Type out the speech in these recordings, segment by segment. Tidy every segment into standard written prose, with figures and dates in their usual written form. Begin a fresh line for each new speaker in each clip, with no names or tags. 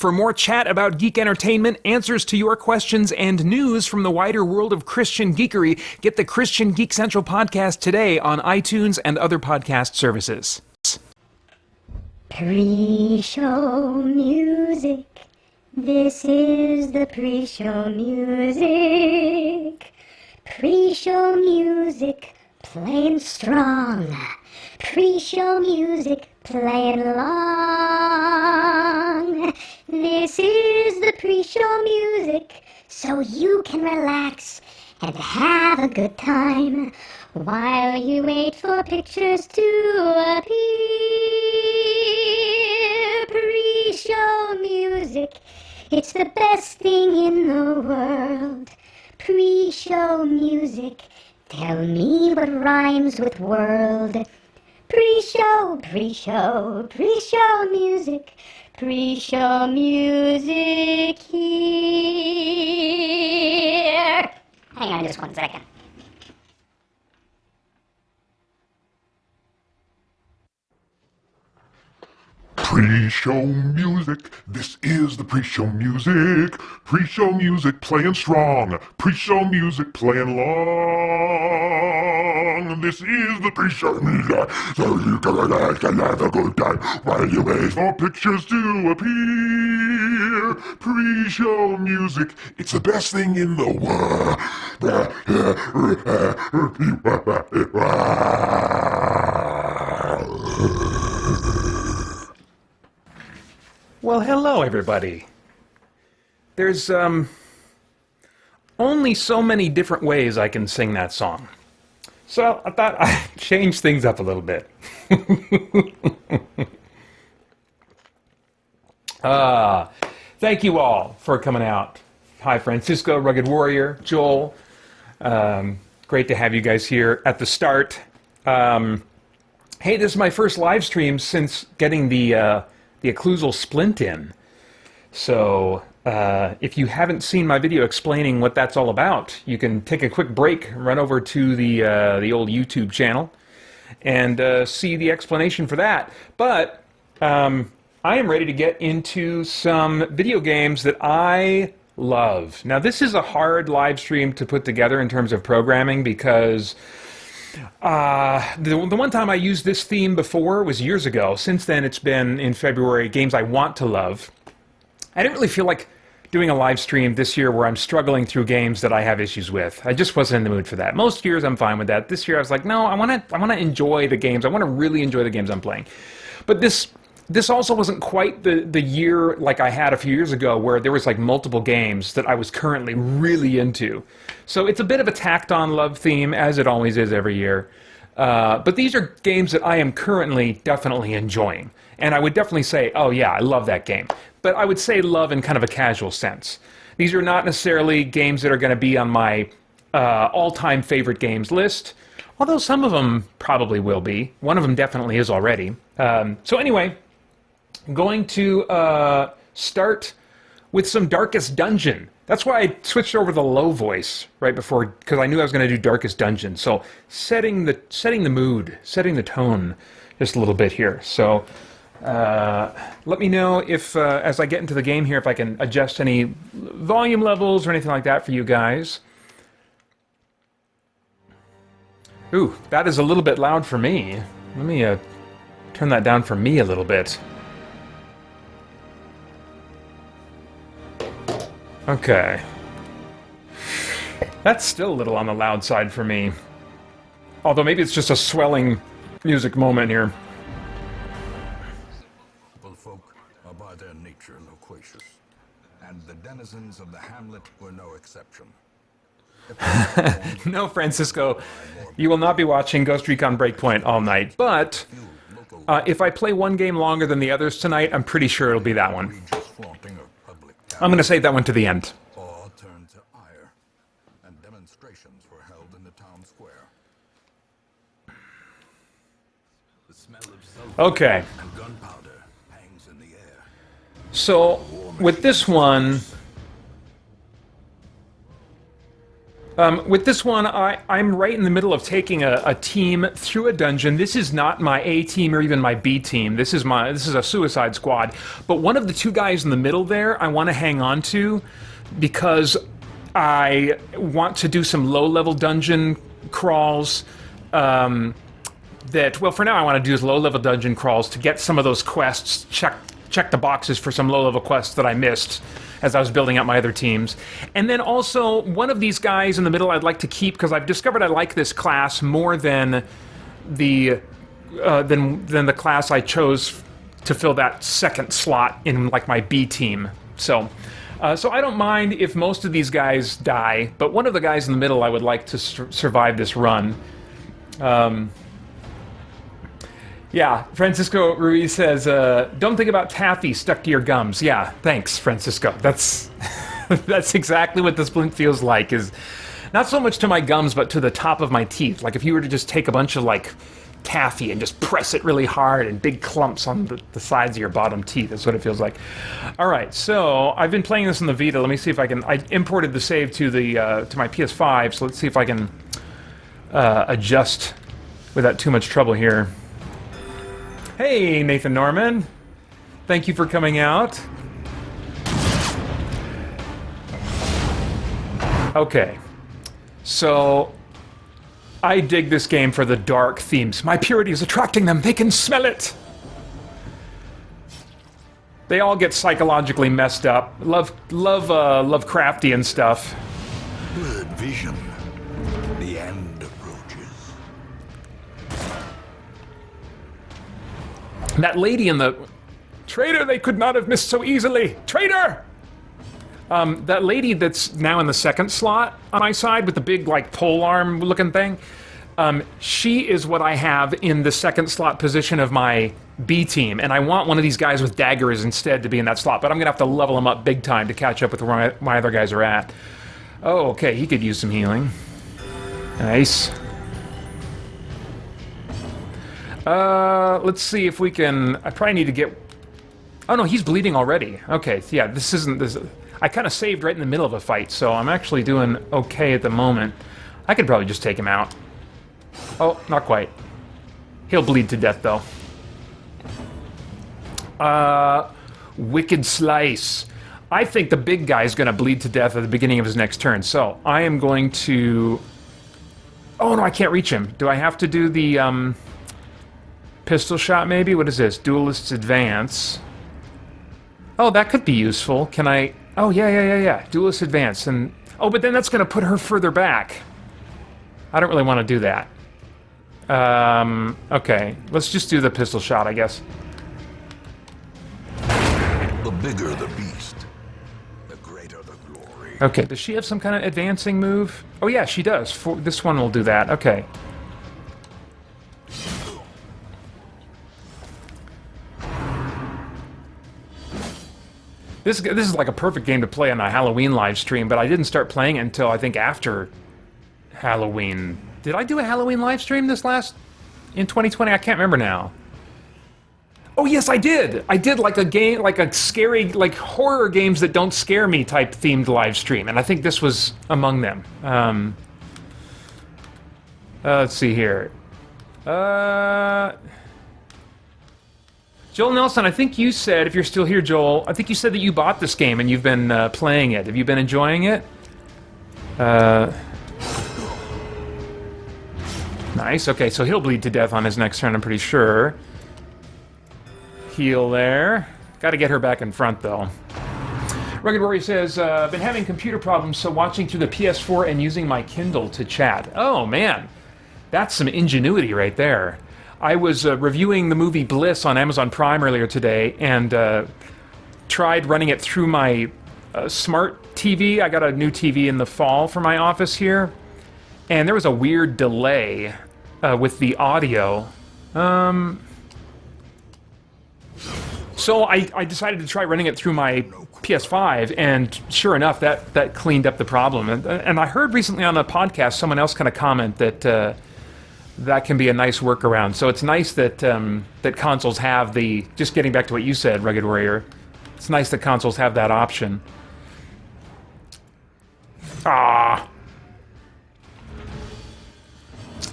For more chat about geek entertainment, answers to your questions, and news from the wider world of Christian geekery, get the Christian Geek Central podcast today on iTunes and other podcast services.
Pre-show music. This is the pre-show music. Pre-show music playing strong. Pre-show music playing long. This is the pre-show music, so you can relax and have a good time while you wait for pictures to appear. Pre-show music, it's the best thing in the world. Pre-show music, tell me what rhymes with world. Pre-show, pre-show, pre-show music, pre-show music here. Hang on just 1 second.
Pre-show music, this is the pre-show music. Pre-show music playing strong, pre-show music playing long. This is the pre-show music, so you can relax and have a good time while you wait for pictures to appear. Pre-show music, it's the best thing in the world.
Well, hello, everybody. There's, only so many different ways I can sing that song. So I thought I'd change things up a little bit. Thank you all for coming out. Hi, Francisco, Rugged Warrior, Joel. Great to have you guys here at the start. Hey, this is my first live stream since getting the occlusal splint in. So if you haven't seen my video explaining what that's all about, you can take a quick break, run over to the old YouTube channel, and see the explanation for that. But I am ready to get into some video games that I love. Now, this is a hard live stream to put together in terms of programming because the one time I used this theme before was years ago. Since then, it's been in February, games I want to love. I didn't really feel like doing a live stream this year where I'm struggling through games that I have issues with. I just wasn't in the mood for that. Most years I'm fine with that. This year I was like, no, I want to enjoy the games. I want to really enjoy the games I'm playing. But this also wasn't quite the year like I had a few years ago where there was like multiple games that I was currently really into. So it's a bit of a tacked on love theme, as it always is every year. But these are games that I am currently definitely enjoying. And I would definitely say, oh yeah, I love that game. But I would say love in kind of a casual sense. These are not necessarily games that are going to be on my all-time favorite games list, although some of them probably will be. One of them definitely is already. So anyway, I'm going to start with some Darkest Dungeon. That's why I switched over to the low voice right before, because I knew I was going to do Darkest Dungeon. So setting the mood, setting the tone just a little bit here. So let me know if, as I get into the game here, if I can adjust any volume levels or anything like that for you guys. Ooh, that is a little bit loud for me. Let me turn that down for me a little bit. Okay. That's still a little on the loud side for me. Although maybe it's just a swelling music moment here.
Folk are by their nature loquacious, and the denizens of the hamlet were no exception.
No, Francisco, you will not be watching Ghost Recon Breakpoint all night, but if I play one game longer than the others tonight, I'm pretty sure it'll be that one. I'm going to save that one to the end.
Awe turned to ire, and demonstrations were held in the town square. The smell of
Okay.
and gunpowder hangs in the air.
So, with this one, With this one, I'm right in the middle of taking a team through a dungeon. This is not my A team or even my B team. This is a Suicide Squad. But one of the two guys in the middle there, I want to hang on to because I want to do some low-level dungeon crawls. Well, for now, I want to do low-level dungeon crawls to get some of those quests. Check the boxes for some low-level quests that I missed as I was building out my other teams. And then also, one of these guys in the middle I'd like to keep because I've discovered I like this class more than the class I chose to fill that second slot in like my B team. So I don't mind if most of these guys die, but one of the guys in the middle I would like to survive this run. Yeah, Francisco Ruiz says, don't think about taffy stuck to your gums. Yeah, thanks, Francisco. That's that's exactly what the splint feels like, is not so much to my gums, but to the top of my teeth. Like if you were to just take a bunch of like taffy and just press it really hard and big clumps on the sides of your bottom teeth. That's what it feels like. All right, so I've been playing this on the Vita. Let me see if I can... I imported the save to my PS5, so let's see if I can adjust without too much trouble here. Hey, Nathan Norman. Thank you for coming out. Okay. So, I dig this game for the dark themes. My purity is attracting them. They can smell it. They all get psychologically messed up. Love Lovecraftian stuff.
Good vision. The end approaches.
That lady in the... Traitor, they could not have missed so easily. Traitor! That lady that's now in the second slot on my side with the big, like, polearm looking thing, she is what I have in the second slot position of my B team, and I want one of these guys with daggers instead to be in that slot, but I'm gonna have to level him up big time to catch up with where my other guys are at. Oh, okay, he could use some healing. Nice. Let's see if we can... I probably need to get... Oh no, he's bleeding already. Okay, yeah, this isn't... I kind of saved right in the middle of a fight, so I'm actually doing okay at the moment. I could probably just take him out. Oh, not quite. He'll bleed to death, though. Wicked Slice. I think the big guy's going to bleed to death at the beginning of his next turn, so I am going to... Oh, no, I can't reach him. Do I have to do the, pistol shot, maybe? What is this? Duelist's Advance. Oh, that could be useful. Can I... Oh, yeah. Duelist Advance. And... Oh, but then that's going to put her further back. I don't really want to do that. Okay. Let's just do the pistol shot, I guess.
The bigger the beast, the greater the glory.
Okay, does she have some kind of advancing move? Oh yeah, she does. This one will do that. Okay. This is like a perfect game to play on a Halloween live stream, but I didn't start playing it until I think after Halloween. Did I do a Halloween live stream in 2020? I can't remember now. Oh yes, I did. I did like a game, like a scary, like horror games that don't scare me type themed live stream, and I think this was among them. Let's see here. Joel Nelson, I think you said, if you're still here, Joel, I think you said that you bought this game and you've been playing it. Have you been enjoying it? Nice. Okay, so he'll bleed to death on his next turn, I'm pretty sure. Heal there. Got to get her back in front, though. Rugged Warrior says, been having computer problems, so watching through the PS4 and using my Kindle to chat. Oh, man. That's some ingenuity right there. I was reviewing the movie Bliss on Amazon Prime earlier today and tried running it through my smart TV. I got a new TV in the fall for my office here, and there was a weird delay with the audio. So I decided to try running it through my PS5, and sure enough, that cleaned up the problem. And I heard recently on a podcast someone else kind of comment that that can be a nice workaround. So it's nice that that consoles have the... Just getting back to what you said, Rugged Warrior, it's nice that consoles have that option. Ah.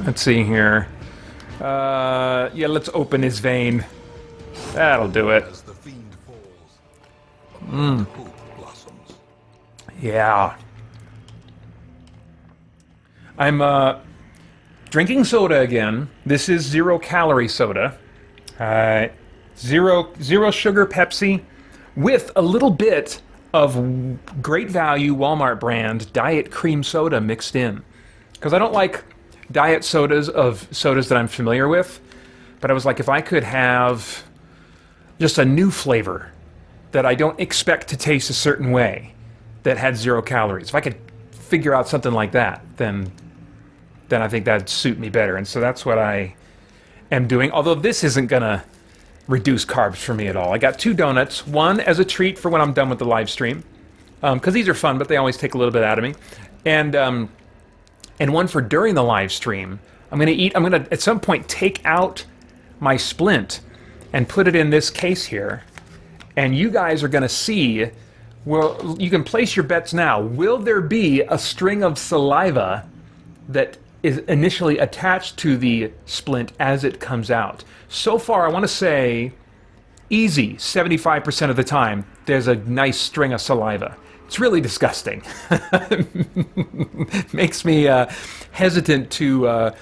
Let's see here. Yeah, let's open his vein. That'll do it.
As the fiend falls, hope blossoms.
Yeah. I'm drinking soda again. This is 0-calorie soda. Zero sugar Pepsi with a little bit of great value Walmart brand diet cream soda mixed in. Because I don't like diet sodas that I'm familiar with. But I was like, if I could have just a new flavor that I don't expect to taste a certain way that had 0 calories. If I could figure out something like that, then I think that'd suit me better. And so that's what I am doing. Although this isn't going to reduce carbs for me at all. I got 2 donuts, one as a treat for when I'm done with the live stream, because these are fun, but they always take a little bit out of me. And one for during the live stream. I'm going to at some point take out my splint and put it in this case here. And you guys are going to see, well, you can place your bets now. Will there be a string of saliva that is initially attached to the splint as it comes out? So far, I want to say easy, 75% of the time, there's a nice string of saliva. It's really disgusting. Makes me hesitant to...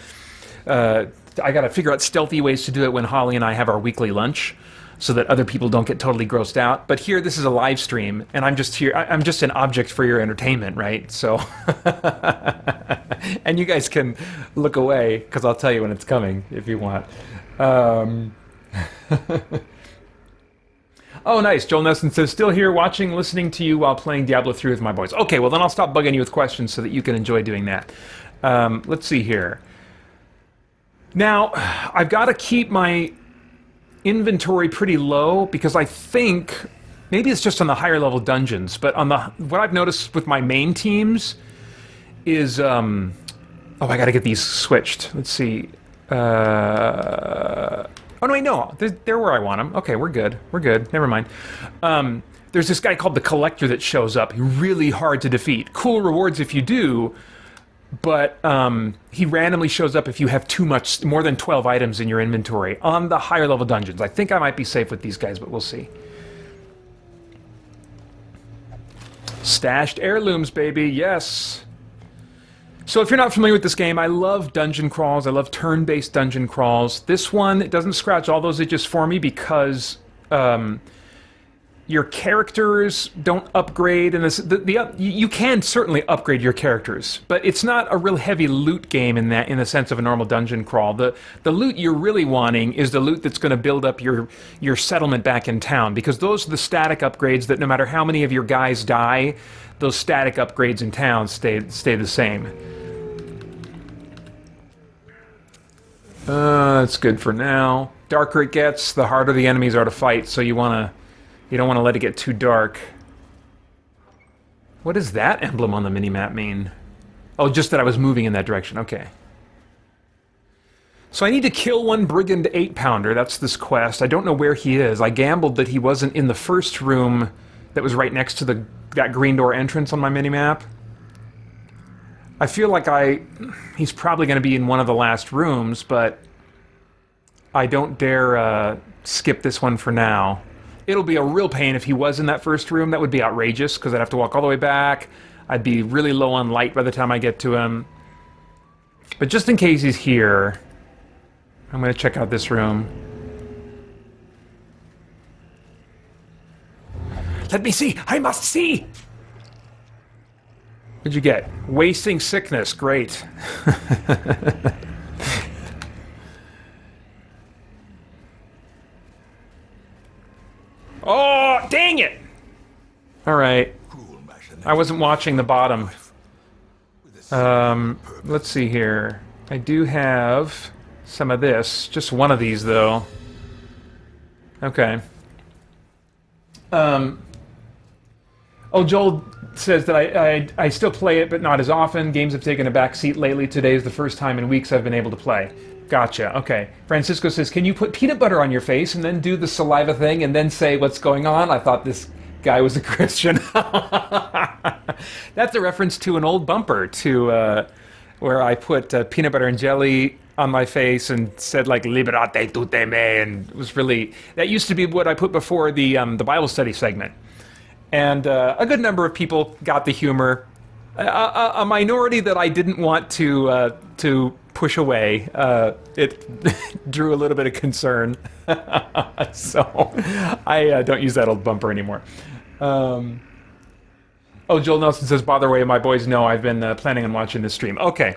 I got to figure out stealthy ways to do it when Holly and I have our weekly lunch so that other people don't get totally grossed out. But here, this is a live stream, and I'm just here. I'm just an object for your entertainment, right? So, and you guys can look away because I'll tell you when it's coming if you want. Oh, nice. Joel Nelson says, still here watching, listening to you while playing Diablo 3 with my boys. Okay, well, then I'll stop bugging you with questions so that you can enjoy doing that. Let's see here. Now, I've got to keep my inventory pretty low because I think maybe it's just on the higher level dungeons, but on what I've noticed with my main teams is oh, I got to get these switched. Let's see. Oh no, wait, no, they're where I want them. Okay, we're good. Never mind. There's this guy called the Collector that shows up. Really hard to defeat. Cool rewards if you do. But he randomly shows up if you have more than 12 items in your inventory on the higher level dungeons. I think I might be safe with these guys, but we'll see. Stashed heirlooms, baby, yes. So if you're not familiar with this game, I love dungeon crawls. I love turn-based dungeon crawls. This one, it doesn't scratch all those itches for me because your characters don't upgrade, and you can certainly upgrade your characters, but it's not a real heavy loot game in the sense of a normal dungeon crawl. The loot you're really wanting is the loot that's going to build up your settlement back in town, because those are the static upgrades that no matter how many of your guys die, those static upgrades in town stay the same. That's good for now. Darker it gets, the harder the enemies are to fight, so you don't want to let it get too dark. What does that emblem on the minimap mean? Oh, just that I was moving in that direction. Okay. So I need to kill one Brigand 8-pounder. That's this quest. I don't know where he is. I gambled that he wasn't in the first room that was right next to that green door entrance on my minimap. I feel like he's probably going to be in one of the last rooms, but I don't dare skip this one for now. It'll be a real pain if he was in that first room. That would be outrageous, because I'd have to walk all the way back. I'd be really low on light by the time I get to him. But just in case he's here, I'm going to check out this room. Let me see! I must see! What'd you get? Wasting sickness. Great. Oh, dang it! Alright. I wasn't watching the bottom. Let's see here. I do have some of this. Just one of these, though. Okay. Oh, Joel says that I still play it, but not as often. Games have taken a back seat lately. Today is the first time in weeks I've been able to play. Gotcha, okay. Francisco says, can you put peanut butter on your face and then do the saliva thing and then say what's going on? I thought this guy was a Christian. That's a reference to an old bumper to where I put peanut butter and jelly on my face and said like "Liberate tutte me," and it was really that used to be what I put before the Bible study segment, and a good number of people got the humor. A minority that I didn't want to push away. It drew a little bit of concern, so I don't use that old bumper anymore. Oh, Joel Nelson says, by the way, my boys know I've been planning on watching this stream. Okay.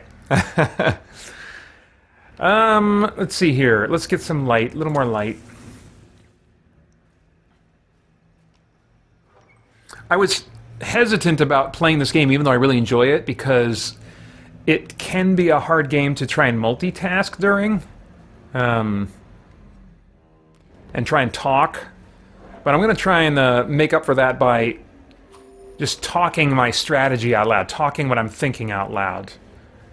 Let's see here. Let's get some light, a little more light. I was hesitant about playing this game, even though I really enjoy it, because it can be a hard game to try and multitask during. And try and talk. But I'm going to try and make up for that by just talking my strategy out loud, talking what I'm thinking out loud.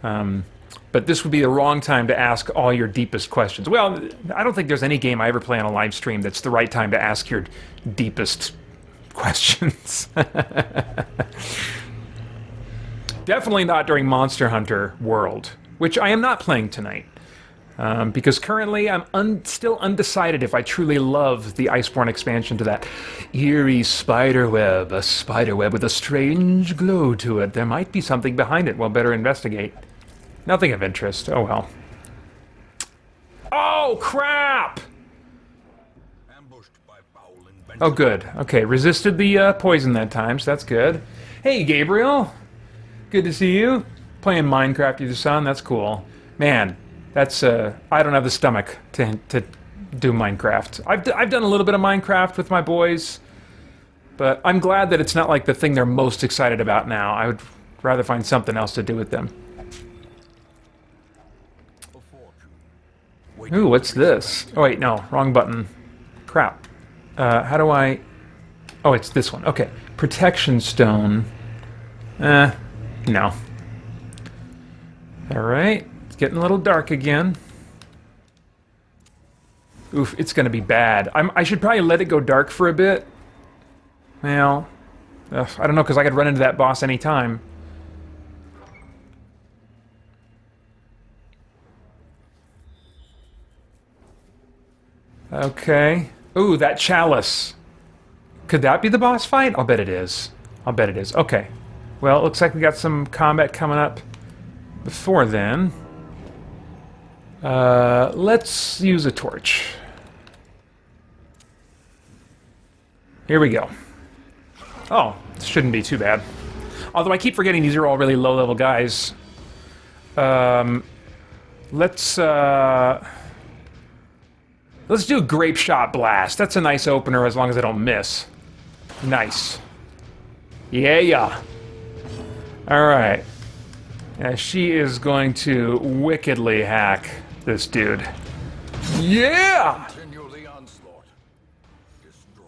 But this would be the wrong time to ask all your deepest questions. Well, I don't think there's any game I ever play on a live stream that's the right time to ask your deepest questions. Definitely not during Monster Hunter World, which I am not playing tonight. Because currently I'm still undecided if I truly love the Iceborne expansion to that eerie spiderweb, a spiderweb with a strange glow to it. There might be something behind it. Well, better investigate. Nothing of interest. Oh well. Oh, crap! Oh, good. Okay, resisted the poison that time, so that's good. Hey, Gabriel. Good to see you. Playing Minecraft with your son. That's cool. Man. That's, I don't have the stomach to do Minecraft. I've done a little bit of Minecraft with my boys, but I'm glad that it's not like the thing they're most excited about now. I would rather find something else to do with them. Ooh, what's this? Oh wait, no, wrong button. Crap. How do I... Oh, it's this one. Okay. Protection stone. No. Alright. Getting a little dark again. Oof, it's gonna be bad. I should probably let it go dark for a bit. Well, I don't know, because I could run into that boss anytime. Okay. Ooh, that chalice. Could that be the boss fight? I'll bet it is. I'll bet it is. Okay. Well, it looks like we got some combat coming up before then. Let's use a torch. Here we go. Oh, this shouldn't be too bad. Although I keep forgetting these are all really low-level guys. Let's do a grape shot blast. That's a nice opener as long as I don't miss. Nice. Yeah. Alright. Yeah, she is going to wickedly hack this dude. Yeah!
Continue the onslaught. Destroy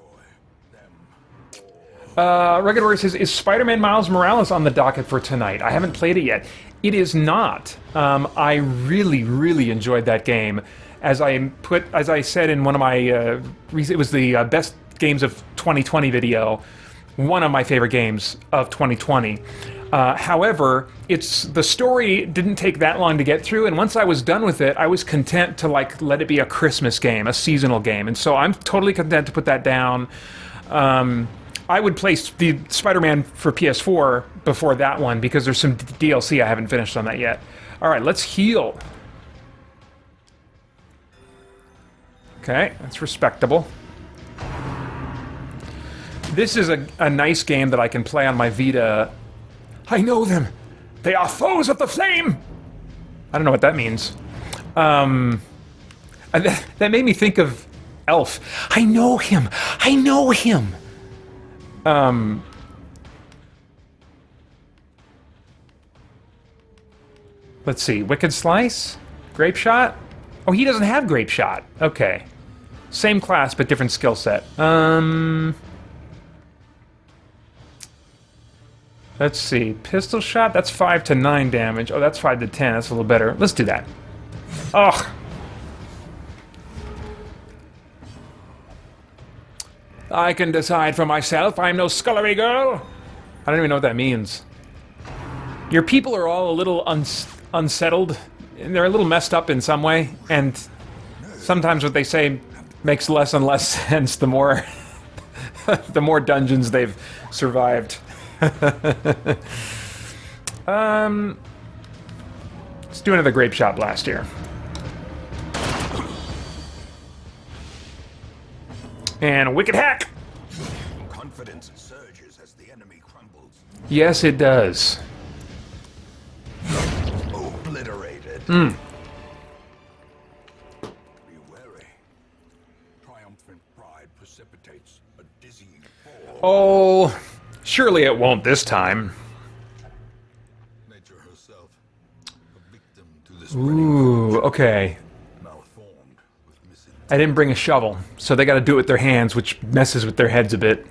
them.
Rugged Warrior says, is Spider-Man Miles Morales on the docket for tonight? I haven't played it yet. It is not. I really, really enjoyed that game. As I said in one of my, it was the best games of 2020 video, one of my favorite games of 2020. However, the story didn't take that long to get through, and once I was done with it, I was content to let it be a Christmas game, a seasonal game, and so I'm totally content to put that down. I would place the Spider-Man for PS4 before that one because there's some DLC I haven't finished on that yet. All right, let's heal. Okay, that's respectable. This is a nice game that I can play on my Vita. I know them! They are foes of the flame! I don't know what that means. That made me think of Elf. I know him! I know him! Let's see. Wicked Slice? Grape Shot? Oh, he doesn't have Grape Shot. Okay. Same class, but different skill set. Let's see. Pistol Shot? That's 5 to 9 damage. Oh, that's 5 to 10. That's a little better. Let's do that. Ugh. I can decide for myself. I'm no scullery girl. I don't even know what that means. Your people are all a little unsettled. And they're a little messed up in some way, and sometimes what they say makes less and less sense the more the more dungeons they've survived. Let's do another grape shot blast here. And a wicked hack!
Confidence surges as the enemy crumbles.
Yes, it does.
Obliterated. Be wary. Triumphant pride precipitates a dizzying fall.
Oh, surely it won't this time.
Nature herself, a victim to this
Ooh, okay.
malformed with missing.
I didn't bring a shovel, so they gotta do it with their hands, which messes with their heads a bit.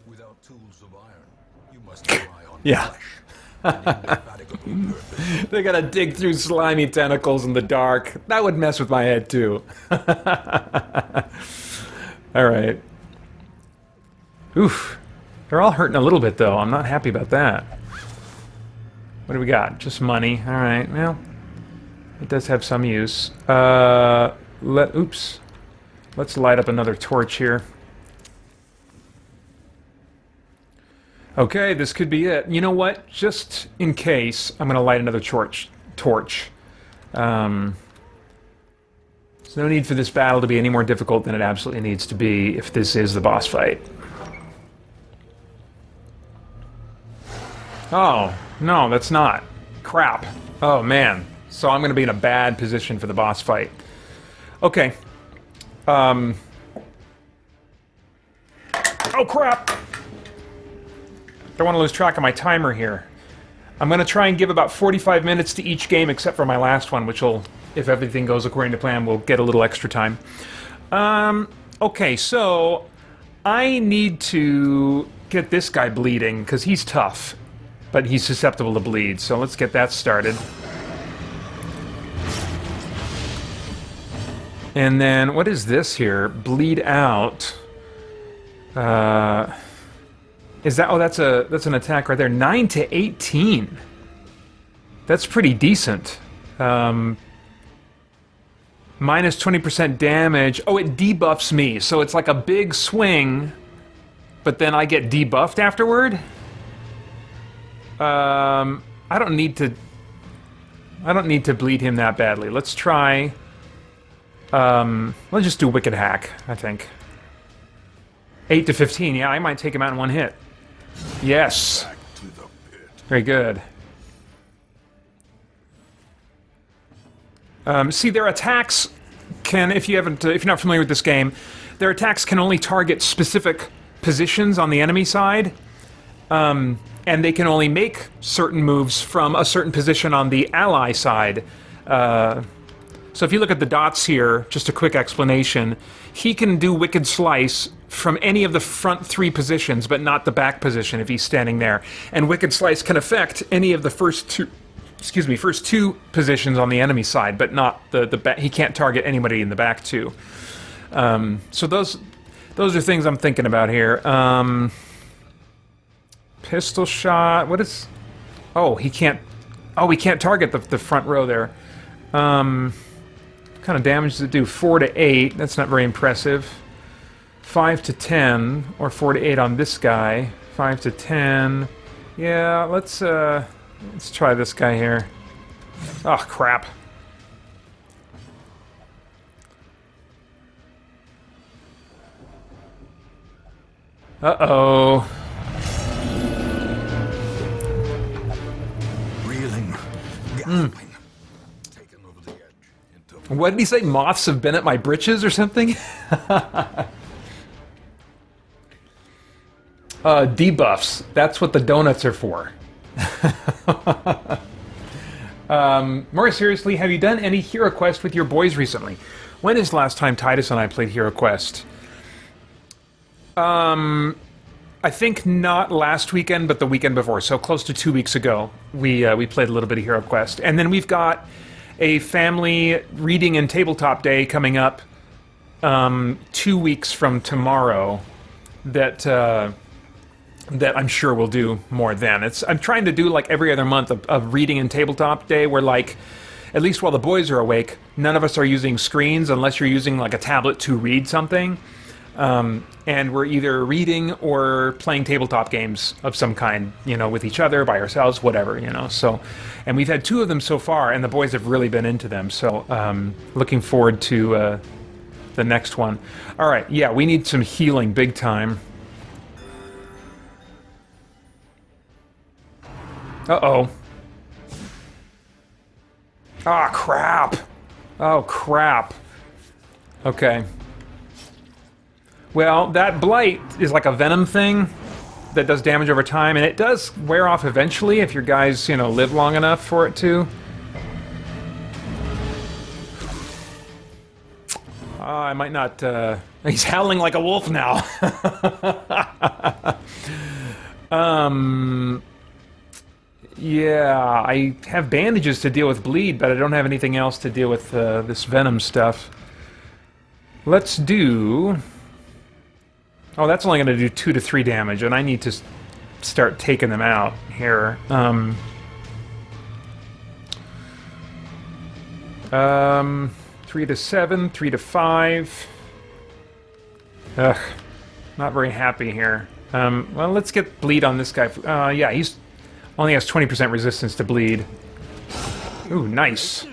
Without tools of iron, you must rely on
Yeah.
flesh. An indefatigable purpose.
They gotta dig through slimy tentacles in the dark. That would mess with my head, too. Alright. Oof. They're all hurting a little bit, though. I'm not happy about that. What do we got? Just money. Alright, well. It does have some use. Oops. Let's light up another torch here. Okay, this could be it. You know what? Just in case, I'm going to light another torch. There's no need for this battle to be any more difficult than it absolutely needs to be if this is the boss fight. Oh, no, that's not. Crap. Oh, man. So I'm going to be in a bad position for the boss fight. Okay. Oh, crap! Don't want to lose track of my timer here. I'm going to try and give about 45 minutes to each game except for my last one, which will, if everything goes according to plan, we'll get a little extra time. Okay, so I need to get this guy bleeding, because he's tough, but he's susceptible to bleed, so let's get that started. And then, what is this here? Bleed out. Is that... Oh, that's an attack right there. 9 to 18. That's pretty decent. Minus 20% damage. Oh, it debuffs me. So it's like a big swing, but then I get debuffed afterward? I don't need to bleed him that badly. Let's try... let's just do Wicked Hack, I think. 8 to 15. Yeah, I might take him out in one hit. Yes.
Back to the pit.
Very good. See, their attacks can, if you're not familiar with this game, their attacks can only target specific positions on the enemy side, and they can only make certain moves from a certain position on the ally side. So if you look at the dots here, just a quick explanation, he can do Wicked Slice from any of the front 3 positions, but not the back position if he's standing there. And Wicked Slice can affect any of the first two positions on the enemy side, but not the back. He can't target anybody in the back too. So those are things I'm thinking about here. Pistol shot. What is? Oh, he can't. Oh, we can't target the front row there. What kind of damage does it do? 4 to 8. That's not very impressive. 5 to 10, or 4 to 8 on this guy. 5 to 10. Yeah, let's try this guy here. Oh, crap. Uh-oh.
Reeling, gasping, taken over the edge into
What did he say? Moths have been at my britches or something? Debuffs. That's what the donuts are for. More seriously, have you done any Hero Quest with your boys recently? When is the last time Titus and I played Hero Quest? I think not last weekend, but the weekend before, so close to 2 weeks ago, we played a little bit of Hero Quest. And then we've got a family reading and tabletop day coming up 2 weeks from tomorrow that that I'm sure we'll do more then. I'm trying to do like every other month of reading and tabletop day where like, at least while the boys are awake, none of us are using screens unless you're using like a tablet to read something. And we're either reading or playing tabletop games of some kind, you know, with each other, by ourselves, whatever, you know. So, and we've had 2 of them so far, and the boys have really been into them. So, looking forward to the next one. All right, yeah, we need some healing big time. Uh-oh. Ah, crap. Oh, crap. Okay. Well, that blight is like a venom thing that does damage over time, and it does wear off eventually if your guys, you know, live long enough for it to. I might not... he's howling like a wolf now. Yeah, I have bandages to deal with bleed, but I don't have anything else to deal with this venom stuff. Let's do... Oh, that's only going to do 2 to 3 damage, and I need to start taking them out here. 3 to 7, 3 to 5. Ugh, not very happy here. Well, let's get bleed on this guy. Yeah, he's only has 20% resistance to bleed. Ooh, nice.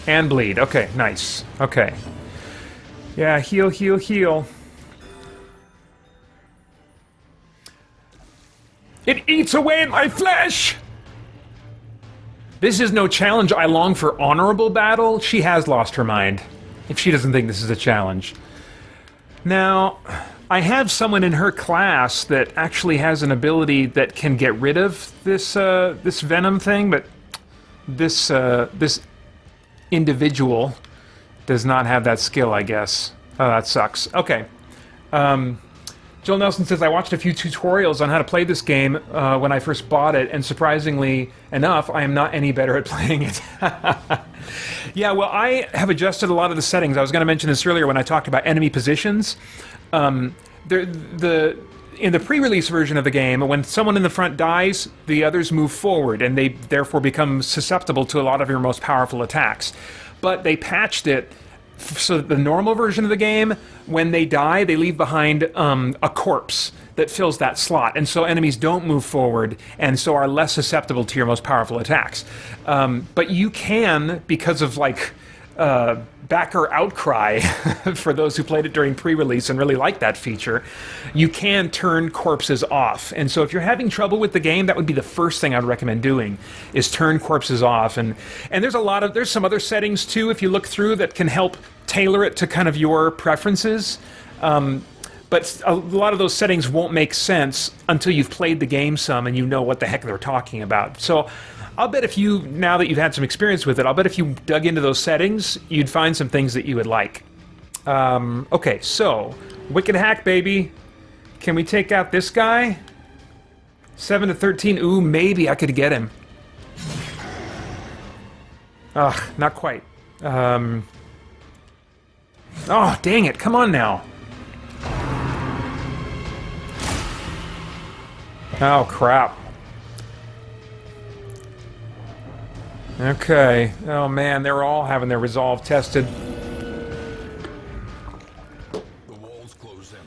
And bleed. Okay, nice. Okay. Yeah, heal, heal, heal. It eats away at my flesh! This is no challenge. I long for honorable battle. She has lost her mind, if she doesn't think this is a challenge. Now, I have someone in her class that actually has an ability that can get rid of this this venom thing, but this individual does not have that skill, I guess. Oh, that sucks. Okay. Jill Nelson says, I watched a few tutorials on how to play this game when I first bought it, and surprisingly enough, I am not any better at playing it. Yeah, well, I have adjusted a lot of the settings. I was going to mention this earlier when I talked about enemy positions. In the pre-release version of the game, when someone in the front dies, the others move forward, and they therefore become susceptible to a lot of your most powerful attacks. But they patched it so that the normal version of the game, when they die, they leave behind a corpse that fills that slot, and so enemies don't move forward, and so are less susceptible to your most powerful attacks. But you can, because of like backer outcry for those who played it during pre-release and really liked that feature, you can turn corpses off. And so if you're having trouble with the game, that would be the first thing I'd recommend doing, is turn corpses off. And there's some other settings too, if you look through, that can help tailor it to kind of your preferences. But a lot of those settings won't make sense until you've played the game some and you know what the heck they're talking about. So I'll bet if you, now that you've had some experience with it, I'll bet if you dug into those settings, you'd find some things that you would like. Okay, so, Wicked Hack, baby. Can we take out this guy? 7 to 13, ooh, maybe I could get him. Ugh, not quite. Oh, dang it, come on now. Oh, crap. Okay. Oh, man, they're all having their resolve tested.
The walls close in.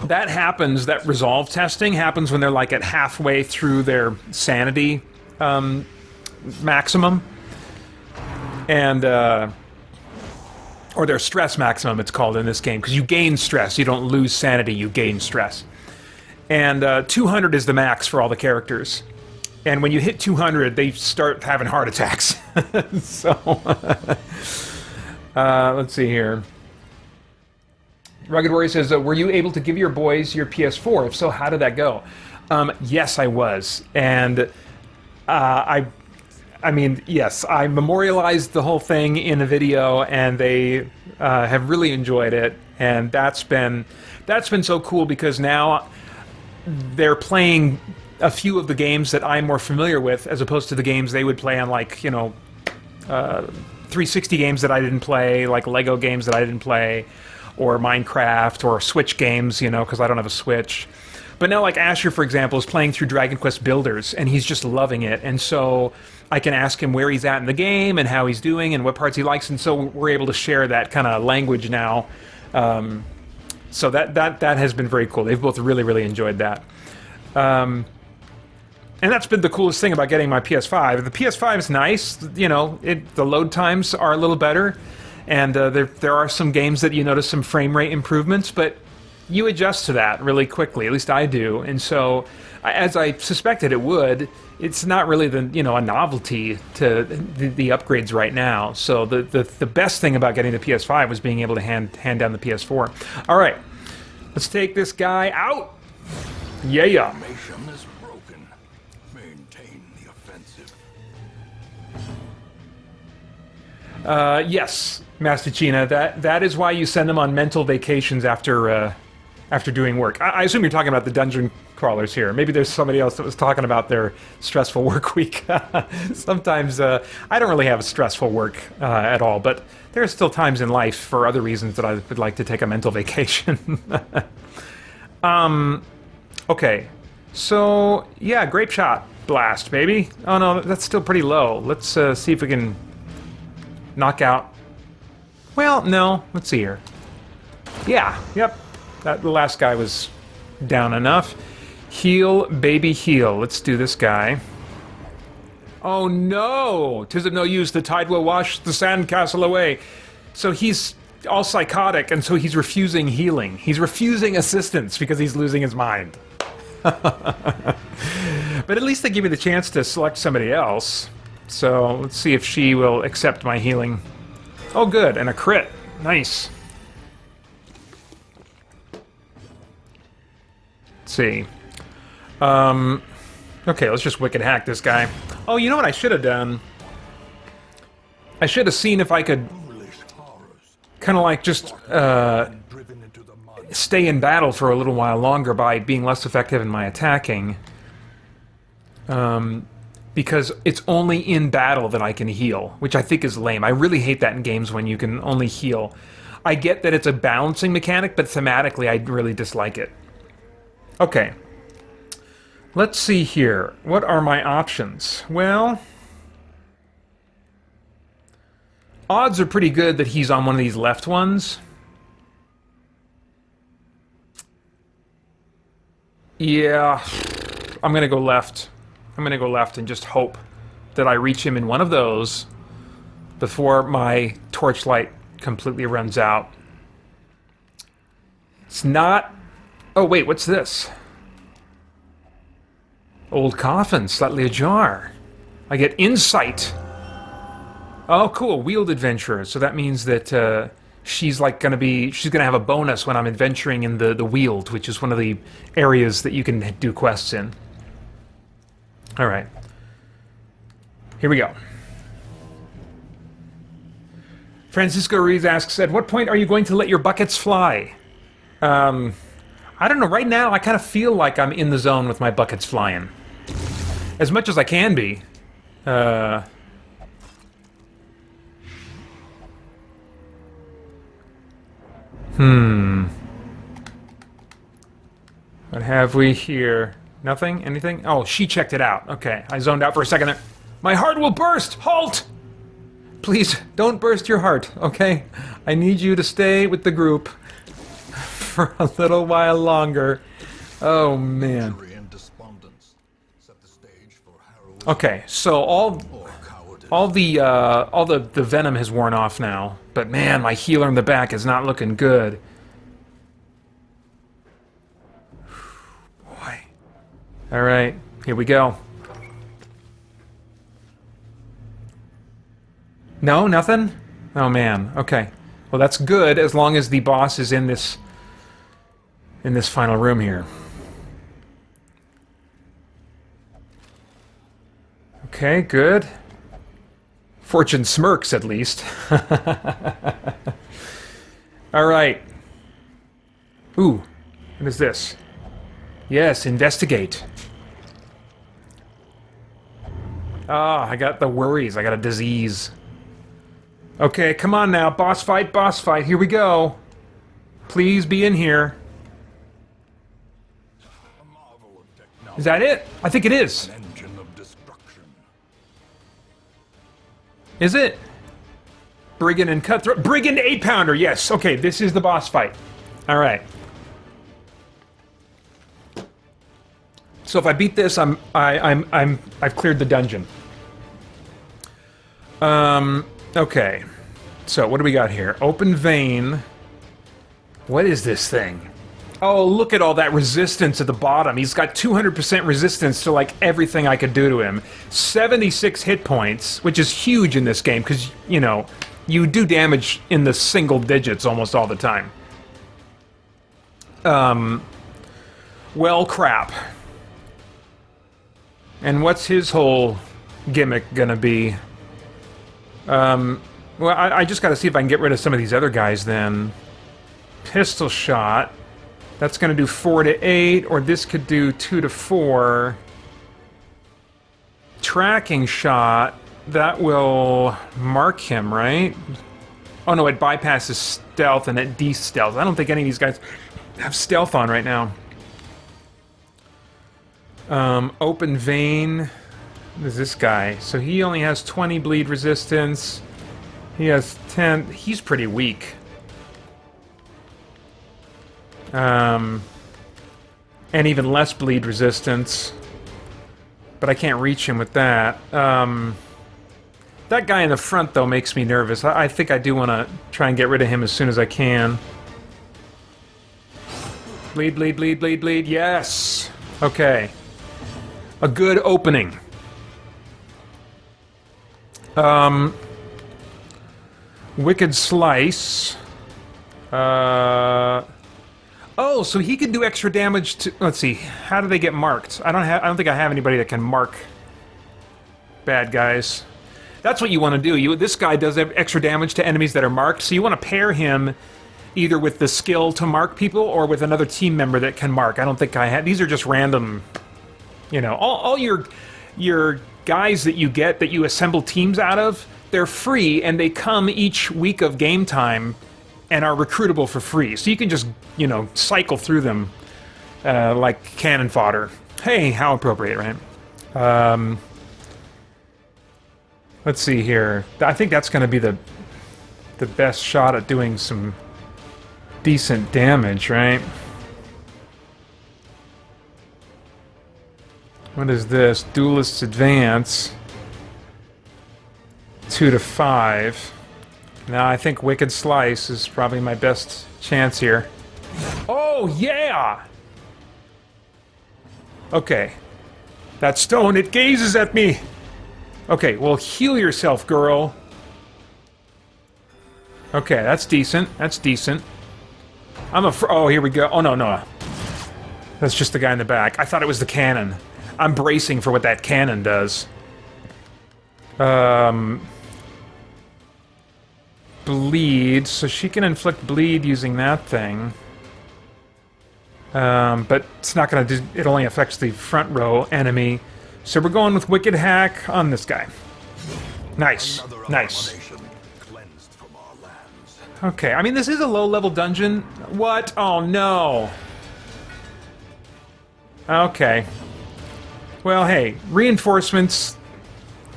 That happens, that resolve testing happens when they're like at halfway through their sanity maximum. And, or their stress maximum, it's called in this game, because you gain stress. You don't lose sanity, you gain stress. And 200 is the max for all the characters. And when you hit 200, they start having heart attacks. So, let's see here. Rugged Warrior says, were you able to give your boys your PS4? If so, how did that go? Yes, I was. And I mean, yes, I memorialized the whole thing in a video, and they have really enjoyed it. And that's been so cool, because now they're playing a few of the games that I'm more familiar with, as opposed to the games they would play on, like, you know, 360 games that I didn't play, like Lego games that I didn't play, or Minecraft, or Switch games, you know, because I don't have a Switch. But now, like Asher, for example, is playing through Dragon Quest Builders, and he's just loving it. And so I can ask him where he's at in the game and how he's doing and what parts he likes. And so we're able to share that kind of language now. So that has been very cool. They've both really, really enjoyed that. And that's been the coolest thing about getting my PS5. The PS5 is nice. You know, the load times are a little better. And there are some games that you notice some frame rate improvements, but you adjust to that really quickly. At least I do. And so, as I suspected it would, it's not really a novelty to the upgrades right now. So the best thing about getting the PS5 was being able to hand down the PS4. All right, let's take this guy out. Yeah.
Formation is broken. Maintain the offensive.
Yes, Master China. That is why you send them on mental vacations after doing work. I assume you're talking about the dungeon crawlers here. Maybe there's somebody else that was talking about their stressful work week. Sometimes I don't really have a stressful work at all, but there are still times in life for other reasons that I would like to take a mental vacation. Okay, so yeah, grape shot blast, baby. Oh no, that's still pretty low. Let's see if we can knock out. Well, no. Let's see here. Yeah, yep. The last guy was down enough. Heal, baby, heal. Let's do this guy. Oh no! 'Tis of no use, the tide will wash the sandcastle away. So he's all psychotic, and so he's refusing healing. He's refusing assistance because he's losing his mind. But at least they give me the chance to select somebody else. So let's see if she will accept my healing. Oh good, and a crit. Nice. Let's see. Okay, let's just wicked hack this guy. Oh, you know what I should have done? I should have seen if I could kind of like just stay in battle for a little while longer by being less effective in my attacking. Because it's only in battle that I can heal, which I think is lame. I really hate that in games when you can only heal. I get that it's a balancing mechanic, but thematically I really dislike it. Okay. Let's see here. What are my options? Well, odds are pretty good that he's on one of these left ones. Yeah, I'm going to go left. I'm going to go left and just hope that I reach him in one of those before my torchlight completely runs out. It's not... Oh, wait, what's this? Old coffin, slightly ajar. I get insight. Oh, cool, wheeled adventurer. So that means that she's gonna have a bonus when I'm adventuring in the wheeled, which is one of the areas that you can do quests in. All right. Here we go. Francisco Ruiz asks, at what point are you going to let your buckets fly? I don't know. Right now, I kind of feel like I'm in the zone with my buckets flying. As much as I can be. What have we here? Nothing? Anything? Oh, she checked it out. Okay, I zoned out for a second there. My heart will burst! Halt! Please, don't burst your heart, okay? I need you to stay with the group for a little while longer. Oh, man. Okay, so all the venom has worn off now, but man, my healer in the back is not looking good. Boy. All right, here we go. No, nothing? Oh man, okay. Well, that's good as long as the boss is in this final room here. Okay, good. Fortune smirks, at least. All right. Ooh, what is this? Yes, investigate. Ah, I got the worries. I got a disease. Okay, come on now. Boss fight. Here we go. Please be in here. Is that it? I think it is.
An engine of destruction.
Is it? Brigand and Cutthroat. Brigand 8-pounder, yes. Okay, this is the boss fight. All right. So if I beat this, I've cleared the dungeon. Okay. So what do we got here? Open vein. What is this thing? Oh, look at all that resistance at the bottom. He's got 200% resistance to like everything I could do to him. 76 hit points, which is huge in this game because, you know, you do damage in the single digits almost all the time. Well, crap. And what's his whole gimmick gonna be? Well, I just gotta see if I can get rid of some of these other guys then. Pistol shot. That's gonna do 4 to 8, or this could do 2 to 4. Tracking shot. That will mark him, right? Oh no, it bypasses stealth and it de-stealth. I don't think any of these guys have stealth on right now. Open vein. There's this guy. So he only has 20 bleed resistance. He has 10. He's pretty weak. And even less bleed resistance. But I can't reach him with that. That guy in the front, though, makes me nervous. I think I do want to try and get rid of him as soon as I can. Bleed, bleed, bleed, bleed, bleed. Yes! Okay. A good opening. Wicked Slice. Oh, so he can do extra damage to... Let's see. How do they get marked? I don't think I have anybody that can mark bad guys. That's what you want to do. This guy does extra damage to enemies that are marked, so you want to pair him either with the skill to mark people or with another team member that can mark. I don't think I have... These are just random... You know, all your guys that you get, that you assemble teams out of, they're free, and they come each week of game time and are recruitable for free. So you can just, you know, cycle through them like cannon fodder. Hey, how appropriate, right? Let's see here. I think that's going to be the best shot at doing some decent damage, right? What is this? Duelist's Advance. 2 to 5. Now I think Wicked Slice is probably my best chance here. Oh, yeah! Okay. That stone, it gazes at me! Okay, well, heal yourself, girl. Okay, that's decent. That's decent. Oh, here we go. Oh, no. That's just the guy in the back. I thought it was the cannon. I'm bracing for what that cannon does. Bleed. So she can inflict bleed using that thing. But it's not going to do... It only affects the front row enemy. So we're going with Wicked Hack on this guy. Nice. Nice. Okay, I mean, this is a low-level dungeon. What? Oh, no. Okay. Well, hey, reinforcements,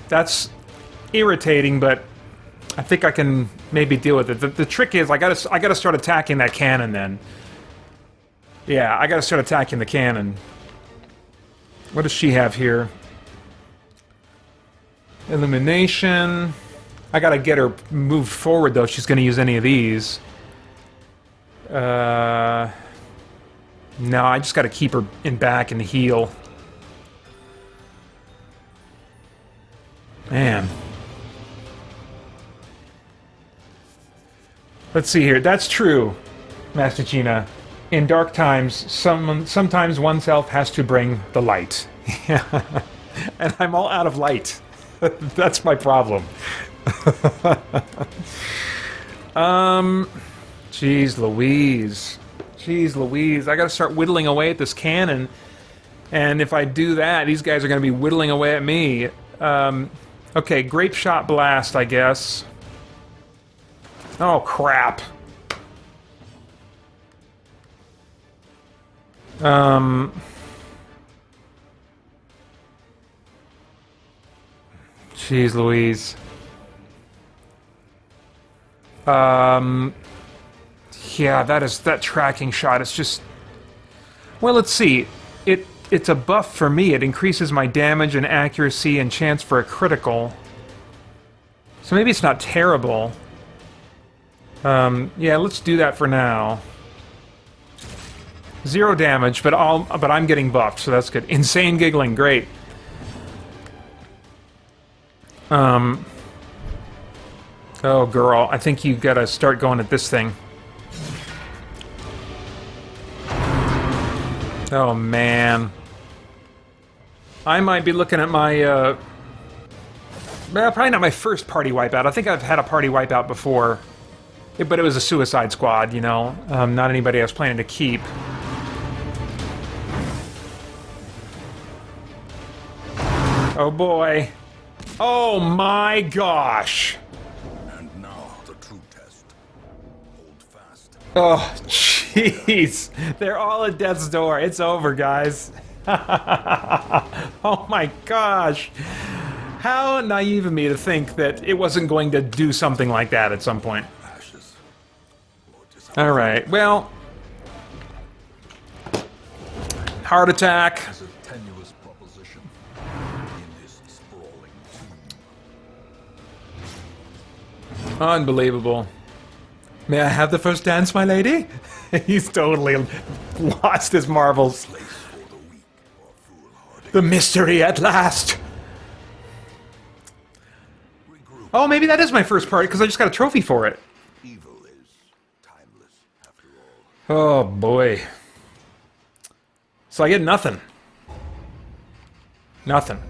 that's irritating, but I think I can maybe deal with it. The trick is I gotta start attacking that cannon then. Yeah, I gotta start attacking the cannon. What does she have here? Illumination. I gotta get her moved forward, though, if she's gonna use any of these. No, I just gotta keep her in back and heal. Man. Let's see here. That's true, Master Gina. In dark times, sometimes oneself has to bring the light. And I'm all out of light. That's my problem. Jeez Louise. Jeez Louise. I gotta start whittling away at this cannon. And if I do that, these guys are gonna be whittling away at me. Okay, Grape Shot Blast, I guess. Oh, crap. Jeez Louise. Yeah, that tracking shot is just... Well, let's see. It's a buff for me. It increases my damage and accuracy and chance for a critical. So maybe it's not terrible. Yeah, let's do that for now. 0 damage, but I'm getting buffed, so that's good. Insane giggling, great. Oh, girl, I think you gotta start going at this thing. Oh, man. I might be looking at my, well, probably not my first party wipeout. I think I've had a party wipeout before. But it was a suicide squad, you know? Not anybody I was planning to keep. Oh, boy. Oh, my gosh!
And now the true test. Hold fast.
Oh, jeez. They're all at death's door. It's over, guys. Oh my gosh. How naive of me to think that it wasn't going to do something like that at some point.
Ashes.
Alright, well... Heart attack.
It's a tenuous proposition in this sprawling tomb.
Unbelievable. May I have the first dance, my lady? He's totally lost his marbles.
Place for the weak or foolhardy.
The mystery at last!
Regroup.
Oh, maybe that is my first party, because I just got a trophy for it.
Evil is timeless, after all.
Oh, boy. So I get nothing. Nothing.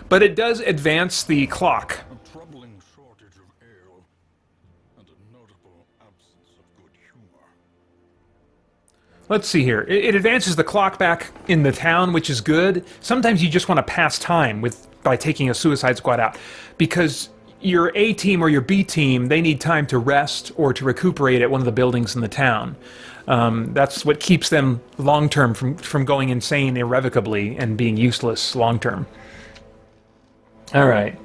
But it does advance the clock.
A troubling shortage of ale and a notable absence of good humor.
Let's see here. It advances the clock back in the town, which is good. Sometimes you just want to pass time by taking a Suicide Squad out. Because your A team or your B team, they need time to rest or to recuperate at one of the buildings in the town. That's what keeps them long-term from going insane irrevocably and being useless long-term. All right.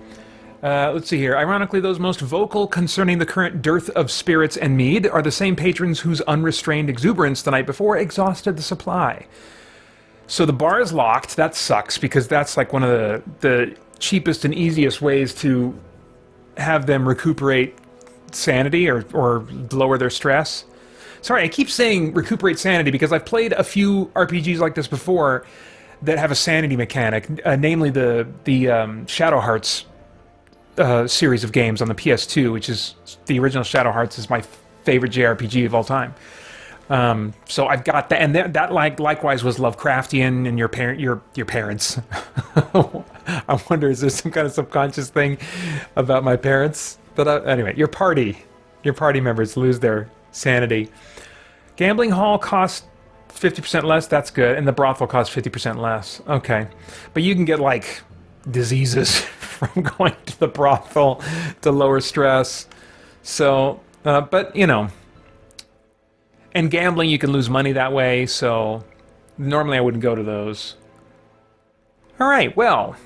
Let's see here. Ironically, those most vocal concerning the current dearth of spirits and mead are the same patrons whose unrestrained exuberance the night before exhausted the supply. So the bar is locked. That sucks, because that's like one of the cheapest and easiest ways to have them recuperate sanity or lower their stress. Sorry, I keep saying recuperate sanity because I've played a few RPGs like this before that have a sanity mechanic, namely the Shadow Hearts series of games on the PS2, which is the original Shadow Hearts is my favorite JRPG of all time. So I've got that, and that likewise was Lovecraftian, and your parents. I wonder, is there some kind of subconscious thing about my parents? But anyway, your party members lose their sanity. Gambling hall costs 50% less. That's good, and the brothel costs 50% less. Okay, but you can get like diseases from going to the brothel to lower stress. So, but you know, and gambling, you can lose money that way. So normally I wouldn't go to those. All right, well.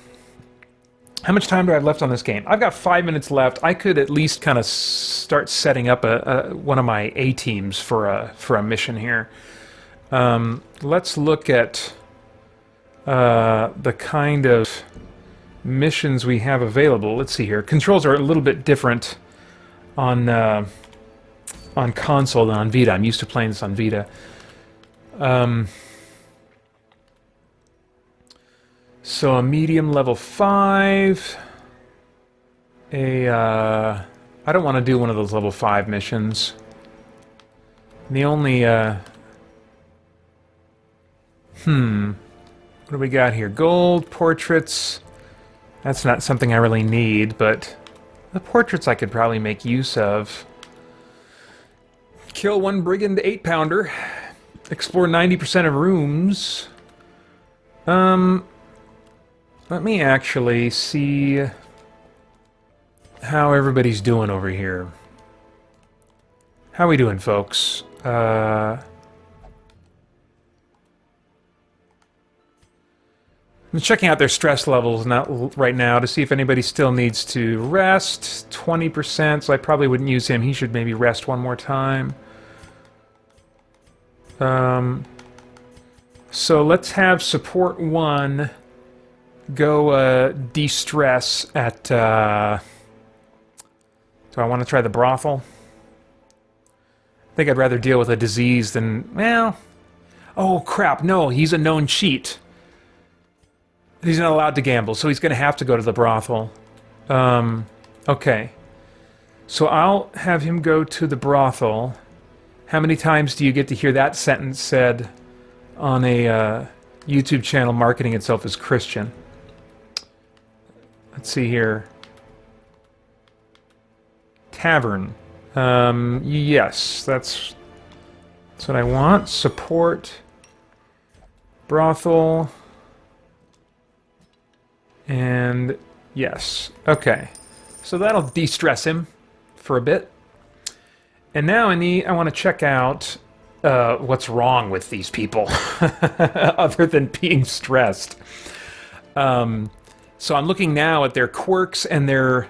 How much time do I have left on this game? I've got 5 minutes left. I could at least kind of start setting up one of my A teams for a mission here. Let's look at the kind of missions we have available. Let's see here. Controls are a little bit different on console than on Vita. I'm used to playing this on Vita. So a medium level 5. I don't want to do one of those level 5 missions. The only what do we got here? Gold, portraits. That's not something I really need, but the portraits I could probably make use of. Kill one Brigand 8-pounder. Explore 90% of rooms. Let me actually see how everybody's doing over here. How we doing, folks? I'm checking out their stress levels right now to see if anybody still needs to rest. 20%, so I probably wouldn't use him. He should maybe rest one more time. So let's have support 1 go de-stress at... do I want to try the brothel? I think I'd rather deal with a disease than... Well... Oh, crap, no, he's a known cheat. He's not allowed to gamble, so he's going to have to go to the brothel. Okay. So I'll have him go to the brothel. How many times do you get to hear that sentence said on a YouTube channel marketing itself as Christian? Let's see here. Tavern. Yes, that's what I want. Support. Brothel. And yes. Okay. So that'll de-stress him for a bit. And now I want to check out what's wrong with these people other than being stressed. So I'm looking now at their quirks and their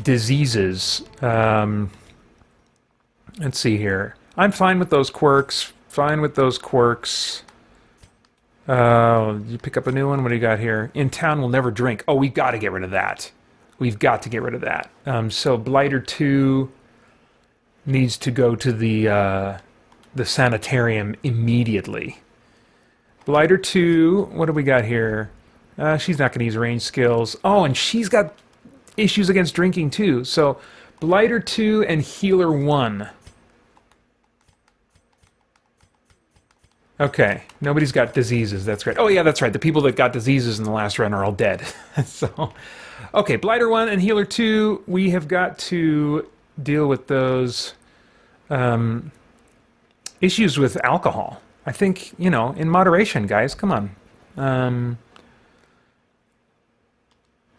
diseases. Let's see here. I'm fine with those quirks. Fine with those quirks. You pick up a new one? What do you got here? In town will never drink. Oh, we've got to get rid of that. We've got to get rid of that. So Blighter 2 needs to go to the sanitarium immediately. Blighter 2, what do we got here? She's not going to use range skills. Oh, and she's got issues against drinking too. So Blighter 2 and Healer 1. Okay, nobody's got diseases. That's great. Oh yeah, that's right. The people that got diseases in the last run are all dead. So, okay, Blighter 1 and Healer 2, we have got to deal with those issues with alcohol. I think, you know, in moderation, guys. Come on.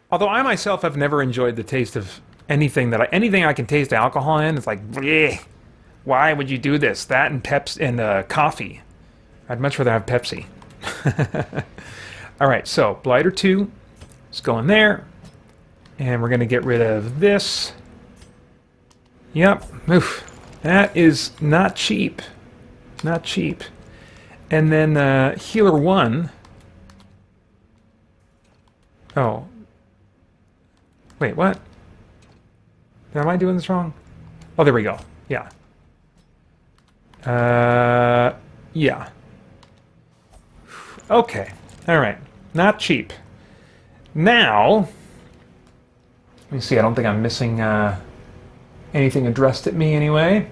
Although I myself have never enjoyed the taste of anything I can taste alcohol in. It's like, bleh, why would you do this? That and coffee. I'd much rather have Pepsi. All right, so Blighter 2 is going there, and we're going to get rid of this. Yep, oof, that is not cheap. Not cheap. And then Healer 1. Oh. Wait, what? Am I doing this wrong? Oh, there we go. Yeah. Yeah. Okay. All right. Not cheap. Now, let me see. I don't think I'm missing anything addressed at me anyway.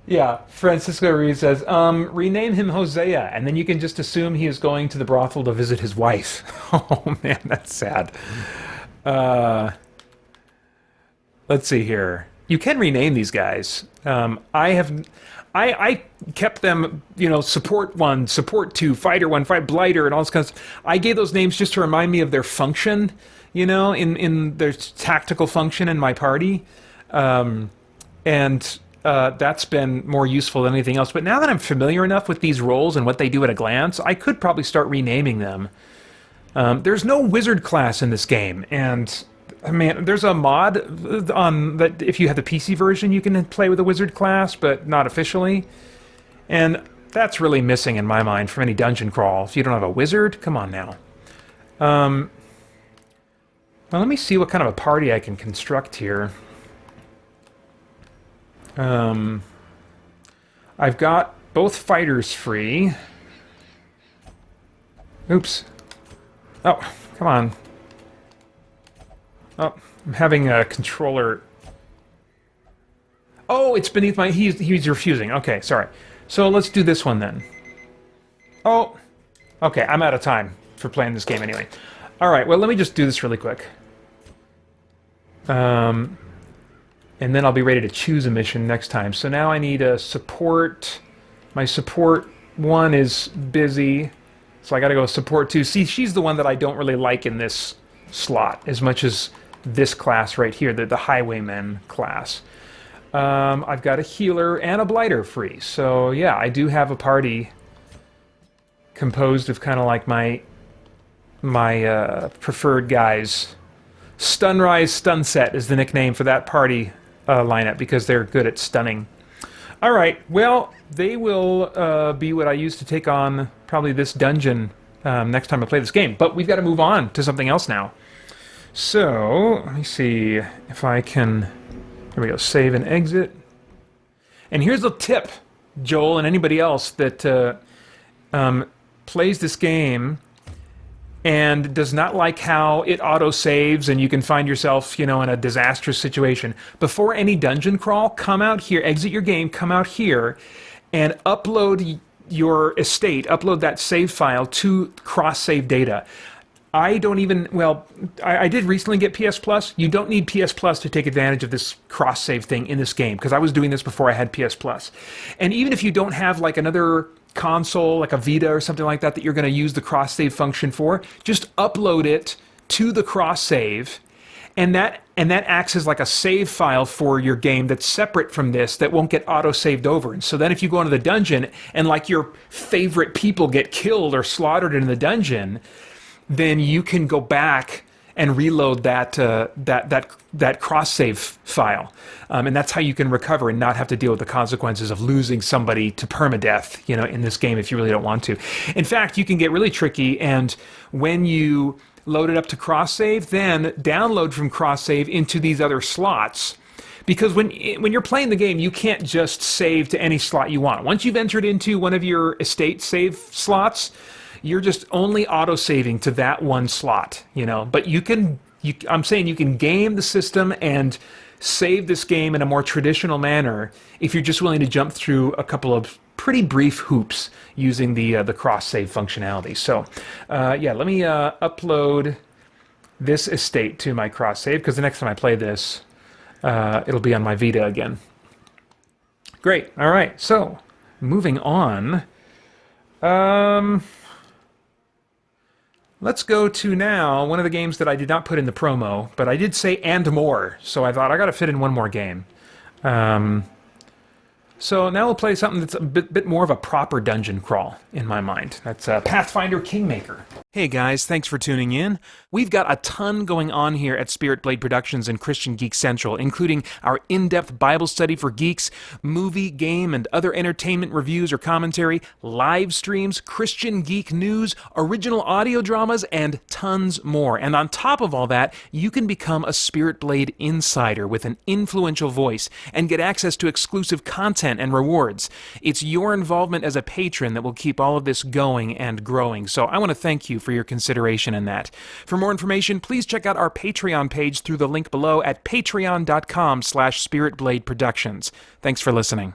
Yeah, Francisco Reed says, rename him Hosea, and then you can just assume he is going to the brothel to visit his wife. Oh, man, that's sad. Let's see here. You can rename these guys. I kept them, you know, support 1, support 2, fighter 1, fight blighter, and all this kind of stuff. I gave those names just to remind me of their function, you know, in their tactical function in my party. That's been more useful than anything else. But now that I'm familiar enough with these roles and what they do at a glance, I could probably start renaming them. There's no wizard class in this game, and I mean, there's a mod on that if you have the PC version, you can play with a wizard class, but not officially. And that's really missing in my mind from any dungeon crawl. If you don't have a wizard, come on now. Well, let me see what kind of a party I can construct here. I've got both fighters free. Oops. Oh, come on. Oh, I'm having a controller. Oh, it's beneath my... He's refusing. Okay, sorry. So let's do this one then. Oh, okay, I'm out of time for playing this game anyway. All right, well, let me just do this really quick. And then I'll be ready to choose a mission next time. So now I need a support. My support 1 is busy, so I got to go support 2. See, she's the one that I don't really like in this slot as much as this class right here, the highwayman class. I've got a healer and a blighter free. So yeah, I do have a party composed of kind of like my preferred guys. Stunrise Stunset is the nickname for that party lineup because they're good at stunning. All right, well, they will be what I use to take on probably this dungeon next time I play this game. But we've got to move on to something else now. So, let me see if I can... Here we go, save and exit. And here's a tip, Joel and anybody else that plays this game and does not like how it auto-saves and you can find yourself, in a disastrous situation. Before any dungeon crawl, come out here, exit your game, come out here, and upload your estate, upload that save file to cross-save data. I don't even, I did recently get PS Plus. You don't need PS Plus to take advantage of this cross-save thing in this game, because I was doing this before I had PS Plus. And even if you don't have like another console, like a Vita or something like that, that you're going to use the cross-save function for, just upload it to the cross-save, and that acts as like a save file for your game that's separate from this, that won't get auto-saved over. And so then if you go into the dungeon and like your favorite people get killed or slaughtered in the dungeon, then you can go back and reload that cross-save file. And that's how you can recover and not have to deal with the consequences of losing somebody to permadeath, in this game if you really don't want to. In fact, you can get really tricky, and when you load it up to cross-save, then download from cross-save into these other slots. Because when you're playing the game, you can't just save to any slot you want. Once you've entered into one of your estate save slots, you're just only auto-saving to that one slot, But I'm saying you can game the system and save this game in a more traditional manner if you're just willing to jump through a couple of pretty brief hoops using the cross-save functionality. So, yeah, let me upload this estate to my cross-save, because the next time I play this, it'll be on my Vita again. Great. All right. So, moving on. Let's go to now one of the games that I did not put in the promo, but I did say and more, so I thought I got to fit in one more game. So now we'll play something that's a bit more of a proper dungeon crawl in my mind. That's Pathfinder Kingmaker. Hey guys, thanks for tuning in. We've got a ton going on here at Spirit Blade Productions and Christian Geek Central, including our in-depth Bible study for geeks, movie, game, and other entertainment reviews or commentary, live streams, Christian geek news, original audio dramas, and tons more. And on top of all that, you can become a Spirit Blade insider with an influential voice and get access to exclusive content and rewards. It's your involvement as a patron that will keep all of this going and growing. So I want to thank you for your consideration in that. For more information, please check out our Patreon page through the link below at patreon.com/spiritbladeproductions. Thanks for listening.